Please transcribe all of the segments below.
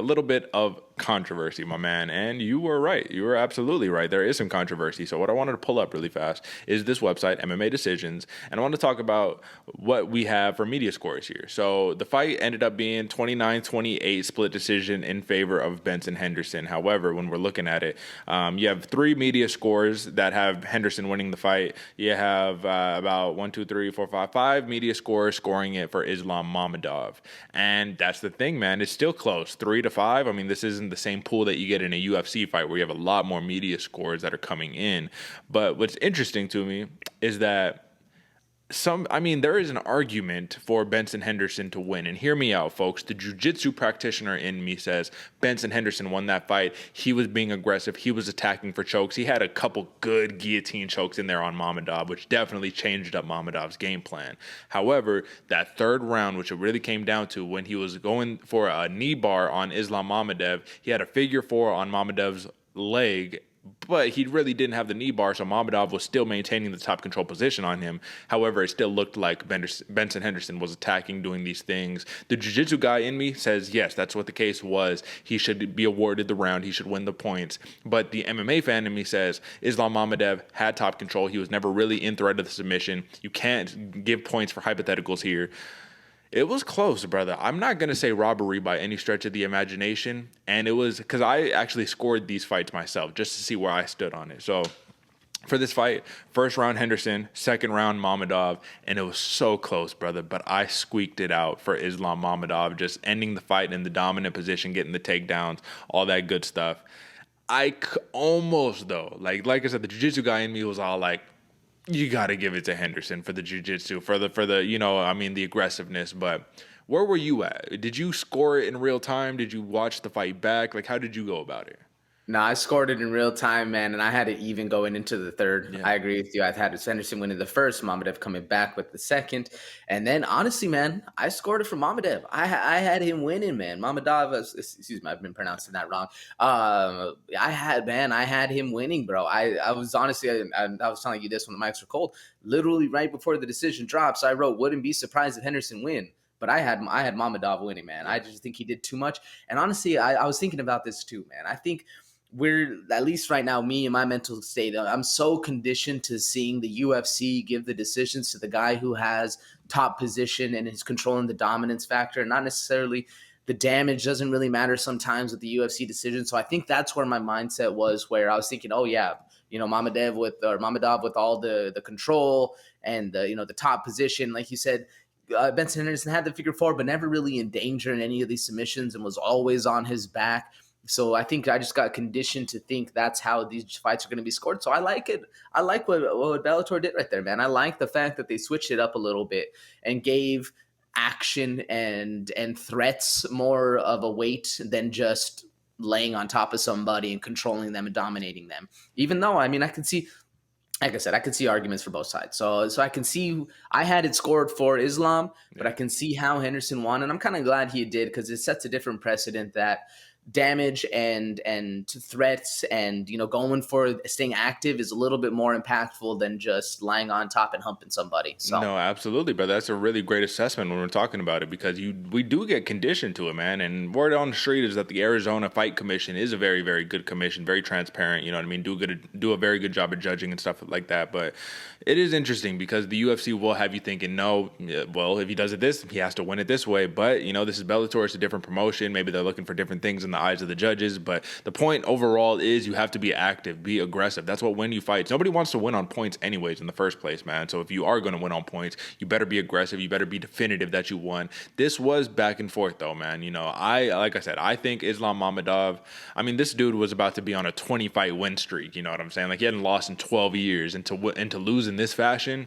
A little bit of controversy, my man, and you were right. You were absolutely right. There is some controversy. So what I wanted to pull up really fast is this website, MMA Decisions, and I want to talk about what we have for media scores here. So the fight ended up being 29-28 split decision in favor of Benson Henderson. However, when we're looking at it, you have three media scores that have Henderson winning the fight. You have about 5 media scores scoring it for Islam Mamedov, and that's the thing, man. It's still close, 3-5. I mean, this isn't the same pool that you get in a UFC fight where you have a lot more media scores that are coming in. But what's interesting to me is that there is an argument for Benson Henderson to win. And hear me out, folks. The jiu-jitsu practitioner in me says Benson Henderson won that fight. He was being aggressive. He was attacking for chokes. He had a couple good guillotine chokes in there on Mamedov, which definitely changed up Mamedov's game plan. However, that third round, which it really came down to when he was going for a knee bar on Islam Mamedov, he had a figure four on Mamedov's leg, but he really didn't have the knee bar, so Mamedov was still maintaining the top control position on him. However, it still looked like Benson Henderson was attacking, doing these things. The jiu-jitsu guy in me says, yes, that's what the case was. He should be awarded the round. He should win the points. But the MMA fan in me says Islam Mamedov had top control. He was never really in threat of the submission. You can't give points for hypotheticals here. It was close, brother. I'm not going to say robbery by any stretch of the imagination. And it was because I actually scored these fights myself just to see where I stood on it. So for this fight, first round Henderson, second round Mamedov, and it was so close, brother. But I squeaked it out for Islam Mamedov, just ending the fight in the dominant position, getting the takedowns, all that good stuff. Almost, though, like I said, the jiu-jitsu guy in me was all like, you got to give it to Henderson for the jiu-jitsu, for the the aggressiveness. But where were you at? Did you score it in real time? Did you watch the fight back? Like, how did you go about it? No, I scored it in real time, man, and I had it even going into the third. Yeah. I agree with you. I had Henderson winning the first, Mamedov coming back with the second, and then honestly, man, I scored it for Mamedov. I had him winning, man. Mamedov, excuse me, I've been pronouncing that wrong. I had him winning, bro. I was honestly, I was telling you this when the mics were cold. Literally right before the decision drops, I wrote, "Wouldn't be surprised if Henderson win." But I had Mamedov winning, man. I just think he did too much, and honestly, I was thinking about this too, man. I think we're, at least right now, me and my mental state, I'm so conditioned to seeing the UFC give the decisions to the guy who has top position and is controlling the dominance factor, not necessarily the damage doesn't really matter sometimes with the UFC decision. So I think that's where my mindset was, where I was thinking, oh yeah, Mamedov with all the control and the top position, like you said. Benson Henderson had the figure four, but never really in danger in any of these submissions and was always on his back. So I think I just got conditioned to think that's how these fights are going to be scored. So I like it. I like what Bellator did right there, man. I like the fact that they switched it up a little bit and gave action and threats more of a weight than just laying on top of somebody and controlling them and dominating them. Even though, I mean, I can see, like I said, I can see arguments for both sides. So I can see I had it scored for Islam, but I can see how Henderson won. And I'm kind of glad he did, because it sets a different precedent that damage and threats and going for staying active is a little bit more impactful than just lying on top and humping somebody. So No, absolutely, but that's a really great assessment when we're talking about it, because we do get conditioned to it, man. And word on the street is that the Arizona Fight Commission is a very, very good commission, very transparent. You know what I mean? Do a very good job of judging and stuff like that. But it is interesting because the UFC will have you thinking, no, well, if he does it this, he has to win it this way. But this is Bellator; it's a different promotion. Maybe they're looking for different things in the eyes of the judges. But the point overall is you have to be active, be aggressive. That's what win you fights. Nobody wants to win on points anyways in the first place, man. So if you are going to win on points, you better be aggressive. You better be definitive that you won. This was back and forth though, man. Like I said, I think Islam Mamedov, this dude was about to be on a 20-fight win streak. You know what I'm saying? Like, he hadn't lost in 12 years, and to lose in this fashion,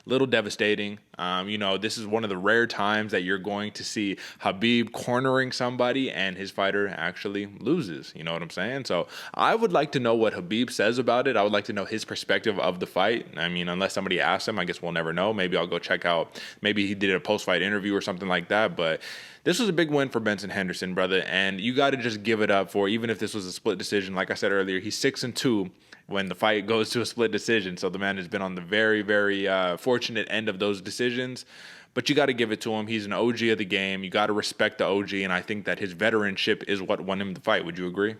little devastating. This is one of the rare times that you're going to see Khabib cornering somebody and his fighter actually loses. You know what I'm saying? So I would like to know what Khabib says about it. I would like to know his perspective of the fight. Unless somebody asks him, I guess we'll never know. Maybe I'll go check out. Maybe he did a post-fight interview or something like that. But this was a big win for Benson Henderson, brother. And you got to just give it up for, even if this was a split decision. Like I said earlier, he's 6-2 when the fight goes to a split decision. So the man has been on the very, very fortunate end of those decisions. decisions. But you got to give it to him. He's an OG of the game. You got to respect the OG, and I think that his veteranship is what won him the fight. Would you agree?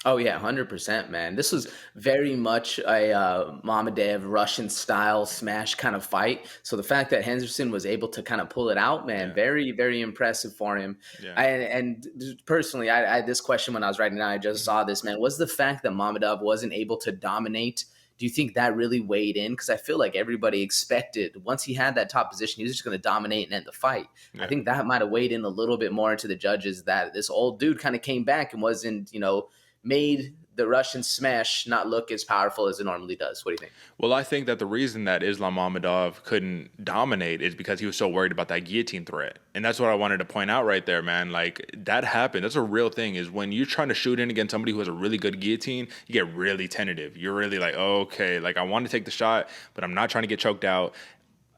Oh yeah, 100%, man. This was very much a Mamedov Russian style smash kind of fight. So the fact that Henderson was able to kind of pull it out, man, Yeah. very, very impressive for him. Yeah. And personally, I had this question when I was writing down. I just saw this, man. Was the fact that Mamedov wasn't able to dominate? Do you think that really weighed in? Because I feel like everybody expected once he had that top position, he was just going to dominate and end the fight. Yeah. I think that might have weighed in a little bit more into the judges that this old dude kind of came back and wasn't, made the Russian smash not look as powerful as it normally does. What do you think? Well, I think that the reason that Islam Mamedov couldn't dominate is because he was so worried about that guillotine threat. And that's what I wanted to point out right there, man. Like, that happened. That's a real thing, is when you're trying to shoot in against somebody who has a really good guillotine, you get really tentative. You're really like, oh, okay, like I want to take the shot, but I'm not trying to get choked out.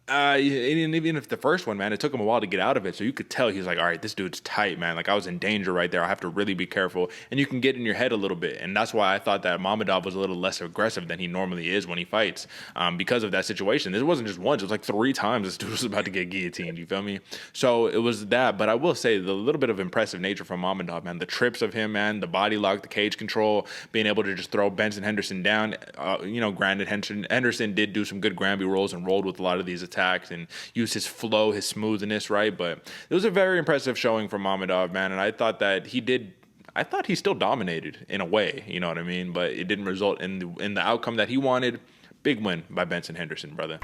And even if the first one, man, it took him a while to get out of it. So you could tell he was like, all right, this dude's tight, man. Like, I was in danger right there. I have to really be careful. And you can get in your head a little bit. And that's why I thought that Mamedov was a little less aggressive than he normally is when he fights, because of that situation. This wasn't just once. It was like 3 times this dude was about to get guillotined. You feel me? So it was that. But I will say the little bit of impressive nature from Mamedov, man. The trips of him, man. The body lock, the cage control, being able to just throw Benson Henderson down. Granted, Henderson did do some good Granby rolls and rolled with a lot of these attacks and used his flow, his smoothness, right? But it was a very impressive showing from Mamedov, man. And I thought that he still dominated in a way, you know what I mean? But it didn't result in the outcome that he wanted. Big win by Benson Henderson, brother.